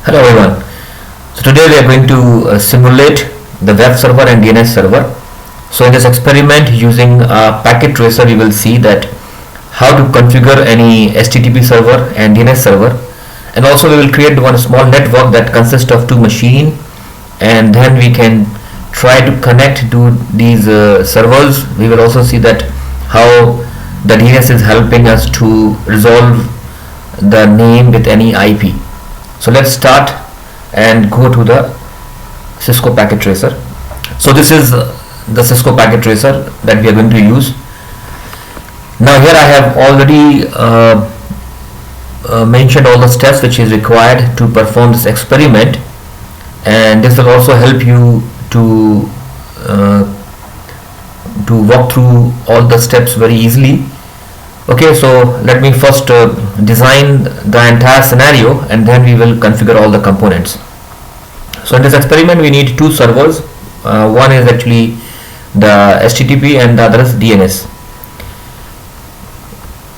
Hello everyone. So today we are going to simulate the web server and DNS server. So in this experiment using packet tracer we will see that how to configure any HTTP server and DNS server, and also we will create one small network that consists of two machines, and then we can try to connect to these servers. We will also see that how the DNS is helping us to resolve the name with any IP. So let's start and go to the Cisco packet tracer. So this is the Cisco packet tracer that we are going to use. Now here I have already mentioned all the steps which is required to perform this experiment, and this will also help you to walk through all the steps very easily. Okay, so let me first design the entire scenario, and then we will configure all the components. So in this experiment we need two servers. One is actually the HTTP and the other is DNS.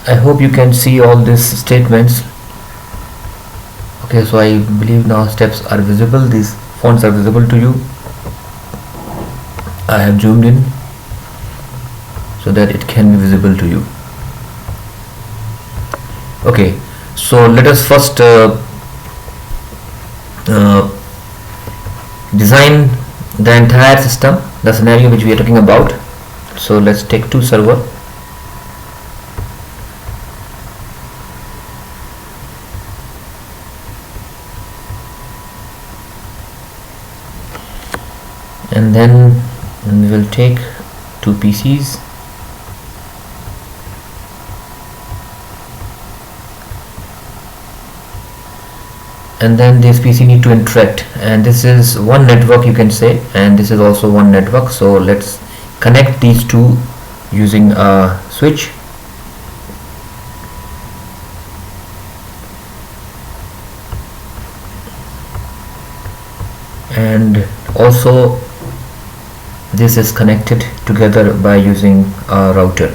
I hope you can see all these statements. Okay, so I believe now steps are visible, these fonts are visible to you. I have zoomed in so that it can be visible to you. Okay, so let us first design the entire system, the scenario which we are talking about. So let's take two server. And then we will take two PCs. And then this PC need to interact, and this is one network you can say, and this is also one network. So let's connect these two using a switch. And also this is connected together by using a router.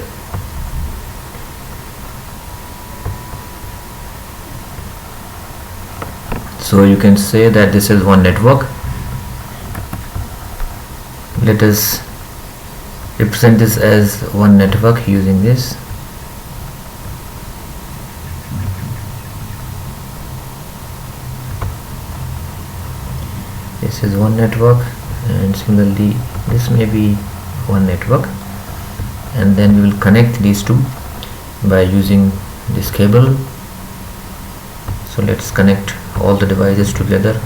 So you can say that this is one network. Let us represent this as one network using this. This is one network, and similarly this may be one network, and then we will connect these two by using this cable. So let's connect all the devices together.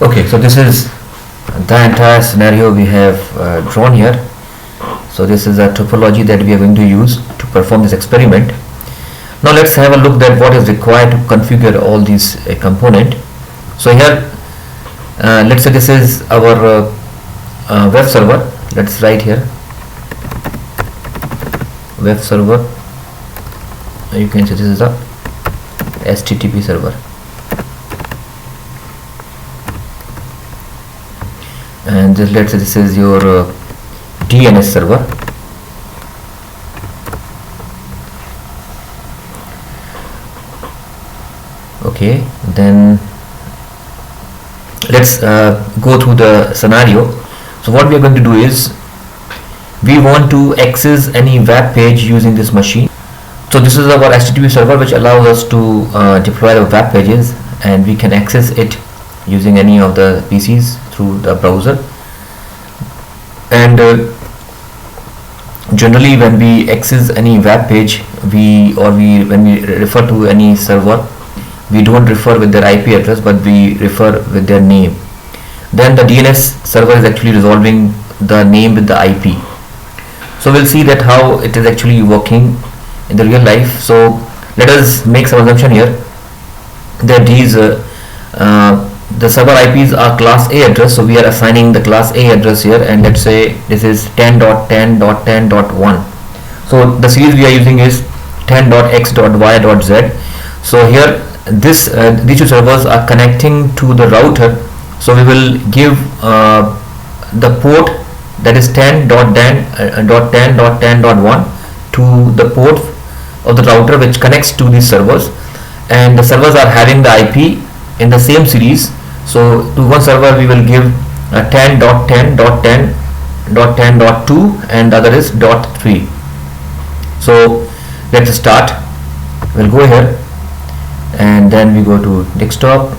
Okay, so this is the entire scenario we have drawn here. So this is a topology that we are going to use to perform this experiment. Now let's have a look at what is required to configure all these component. So here let's say this is our web server. Let's write here web server. You can say this is a HTTP server, and just let's say this is your DNS server. Okay, then let's go through the scenario. So what we are going to do is we want to access any web page using this machine. So this is our HTTP server which allows us to deploy the web pages, and we can access it using any of the PCs through the browser. And generally when we access any web page, when we refer to any server, we don't refer with their IP address, but we refer with their name. Then the DNS server is actually resolving the name with the IP. So we'll see that how it is actually working in the real life. So let us make some assumption here that these the server IPs are class A address, so we are assigning the class A address here, and let's say this is 10.10.10.1. so the series we are using is 10.x.y.z. so here these two servers are connecting to the router, so we will give the port that is 10.10.10.1 to the port of the router which connects to these servers, and the servers are having the IP in the same series. So to one server we will give 10.10.10.10.2 and the other is .3. So let's start. We'll go here and then we go to desktop,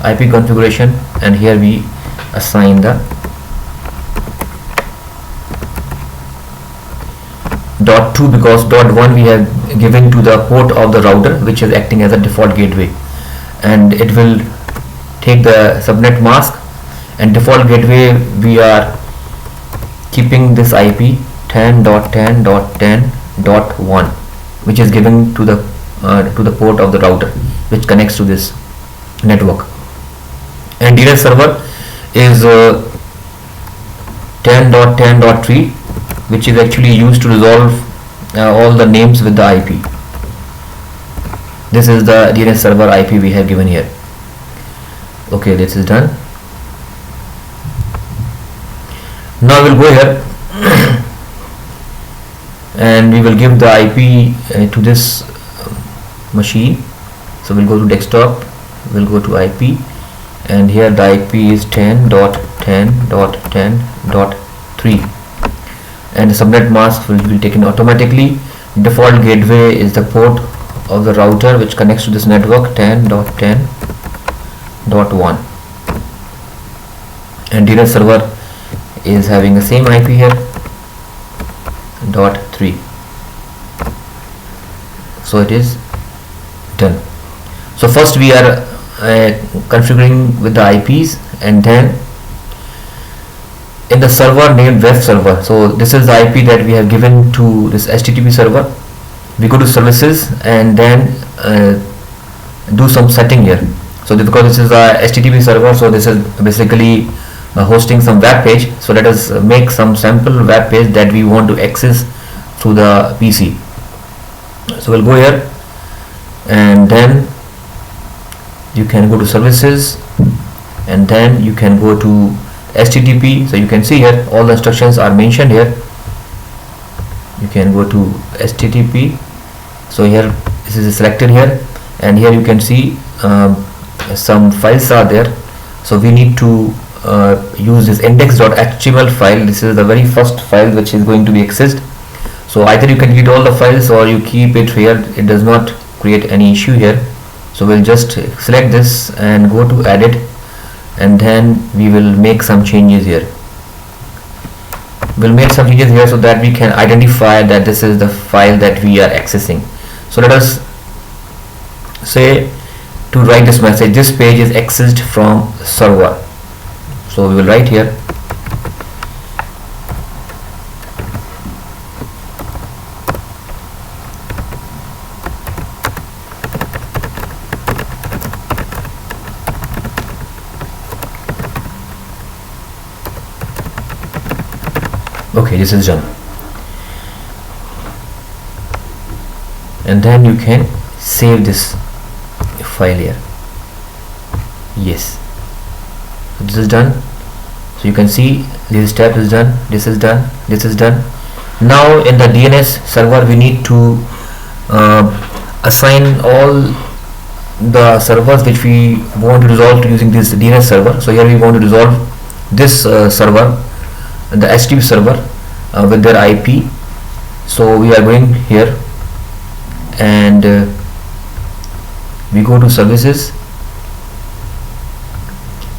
IP configuration, and here we assign the .2 because .1 we have given to the port of the router which is acting as a default gateway, and it will take the subnet mask, and default gateway we are keeping this IP 10.10.10.1 which is given to the port of the router which connects to this network, and DNS server is 10.10.3 which is actually used to resolve all the names with the IP. This is the DNS server IP we have given here. Okay, this is done. Now we'll go here and we will give the IP to this machine. So we'll go to desktop, we'll go to IP, and here the IP is 10.10.10.3, and the subnet mask will be taken automatically. Default gateway is the port of the router which connects to this network 10.10.1, and DNS server is having the same IP here .3. so it is done. So first we are configuring with the IPs, and then in the server named web server, so this is the IP that we have given to this HTTP server. We go to services and then do some setting here. So because this is a HTTP server, so this is basically hosting some web page. So let us make some sample web page that we want to access through the PC. So we'll go here and then you can go to services and then you can go to HTTP. So you can see here all the instructions are mentioned here. You can go to HTTP. So here this is selected here, and here you can see some files are there. So we need to use this index.html file. This is the very first file which is going to be accessed. So either you can delete all the files or you keep it here. It does not create any issue here. So we'll just select this and go to edit, and then we will make some changes here. We'll make some changes here so that we can identify that this is the file that we are accessing. So let us say to write this message, this page is accessed from server. So we will write here okay, this is done, and then you can save this file here. Yes, so this is done. So you can see this step is done, this is done, this is done. Now in the DNS server we need to assign all the servers which we want to resolve using this DNS server. So here we want to resolve this server, the HTTP server with their IP. So we are going here and we go to services,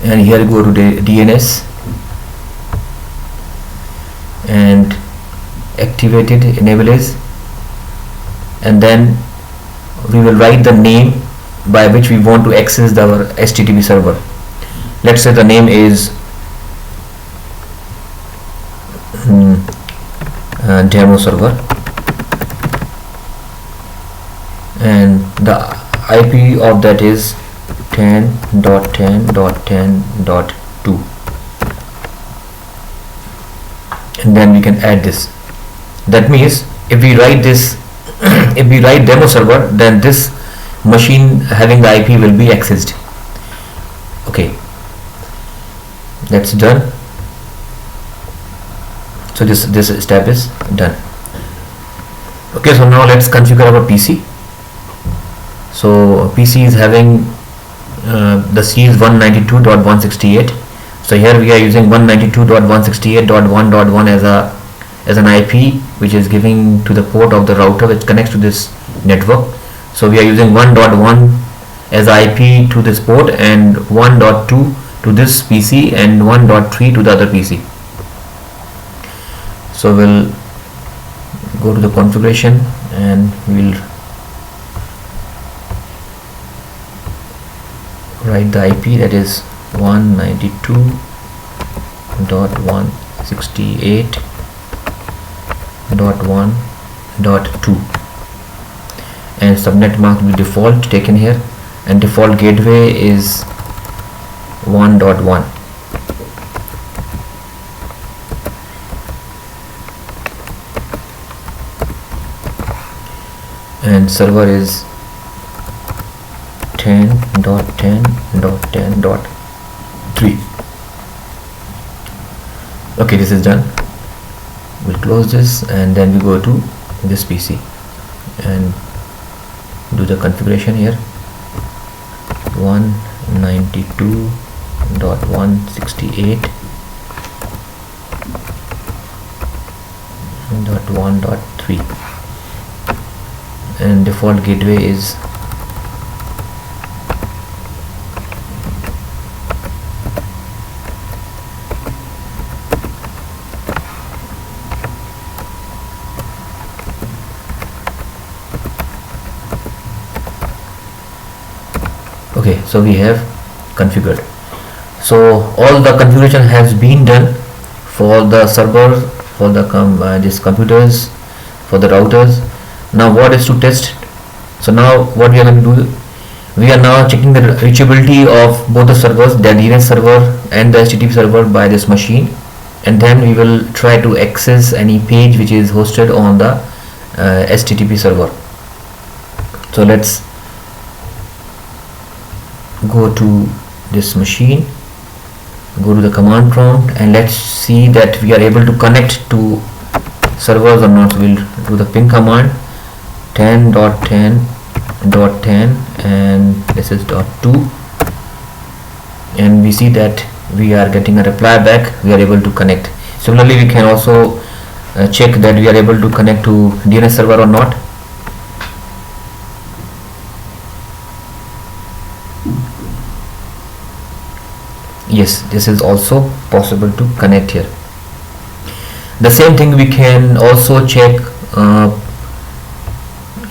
and here we go to the DNS and activate it, enable it, and then we will write the name by which we want to access our HTTP server. Let's say the name is demo server, and the IP of that is 10.10.10.2, and then we can add this. That means if we write this if we write demo server, then this machine having the IP will be accessed. Okay, that's done. So this step is done. Okay, so now let's configure our PC. So PC is having the C is 192.168. So here we are using 192.168.1.1 as an IP, which is giving to the port of the router which connects to this network. So we are using 1.1 as IP to this port, and 1.2 to this PC, and 1.3 to the other PC. So we'll go to the configuration and we'll write the IP, that is 192.168.1.2, and subnet mark will be default taken here, and default gateway is 1.1. and server is 10.10.10.3. okay, this is done. We'll close this, and then we go to this PC and do the configuration here. 192.168.1.3, and default gateway is okay. So we have configured. So all the configuration has been done for the server, for the these computers, for the routers. Now what is to test? So now what we are going to do, we are now checking the reachability of both the servers, the DNS server and the HTTP server by this machine, and then we will try to access any page which is hosted on the HTTP server. So let's go to this machine, go to the command prompt, and let's see that we are able to connect to servers or not. So we'll do the ping command, 10.10.10, and this is .2, and we see that we are getting a reply back. We are able to connect. Similarly, we can also check that we are able to connect to DNS server or not. Yes, this is also possible to connect here. The same thing we can also check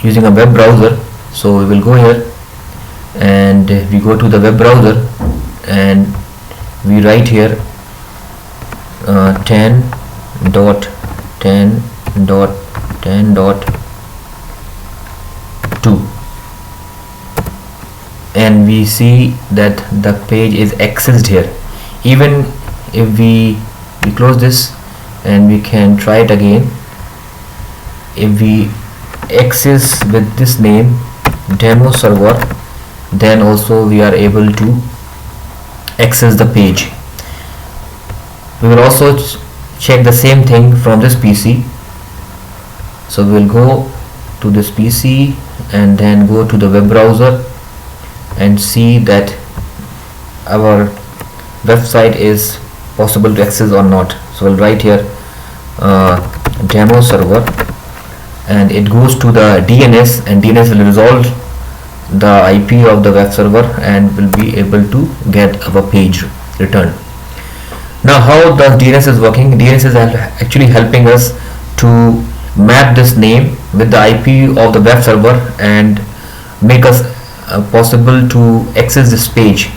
using a web browser. So we will go here and we go to the web browser and we write here 10.10.10.2, and we see that the page is accessed here. Even if we close this and we can try it again, if we access with this name demo server, then also we are able to access the page. We will also check the same thing from this PC. So we will go to this PC and then go to the web browser and see that our website is possible to access or not. So we'll write here demo server, and it goes to the DNS, and DNS will resolve the IP of the web server and will be able to get our page returned. Now how the DNS is working? DNS is actually helping us to map this name with the IP of the web server and make us possible to access this page.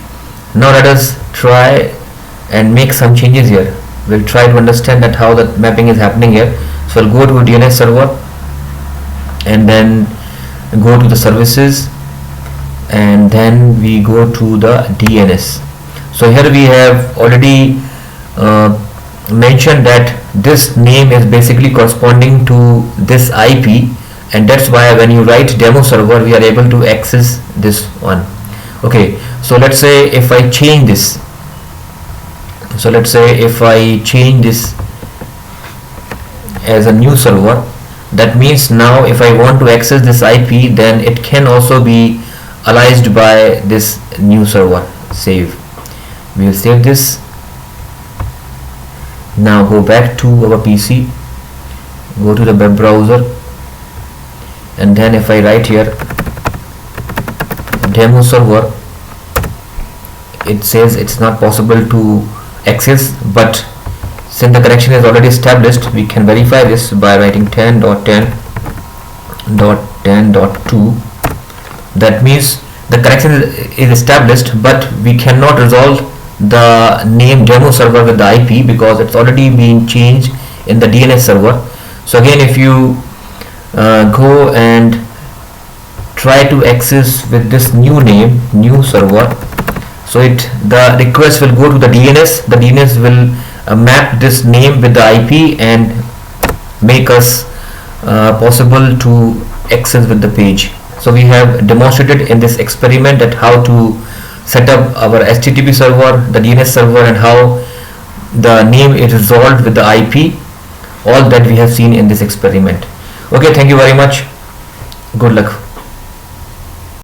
Now let us try and make some changes here. We'll try to understand that how the mapping is happening here. So So I'll go to DNS server and then go to the services, and then we go to the DNS. So here we have already mentioned that this name is basically corresponding to this IP, and that's why when you write demo server we are able to access this one. Okay, so let's say if I change this, as a new server, that means now if I want to access this IP, then it can also be aliased by this new server. Save. We will save this. Now go back to our PC, go to the web browser, and then if I write here demo server, it says it's not possible to access, but since the connection is already established, we can verify this by writing 10.10.10.2. that means the connection is established, but we cannot resolve the name demo server with the IP because it's already been changed in the DNS server. So again, if you go and try to access with this new name, new server, so the request will go to the DNS. The DNS will map this name with the IP and make us possible to access with the page. So we have demonstrated in this experiment that how to set up our HTTP server, the DNS server, and how the name is resolved with the IP. All that we have seen in this experiment. Okay, thank you very much. Good luck.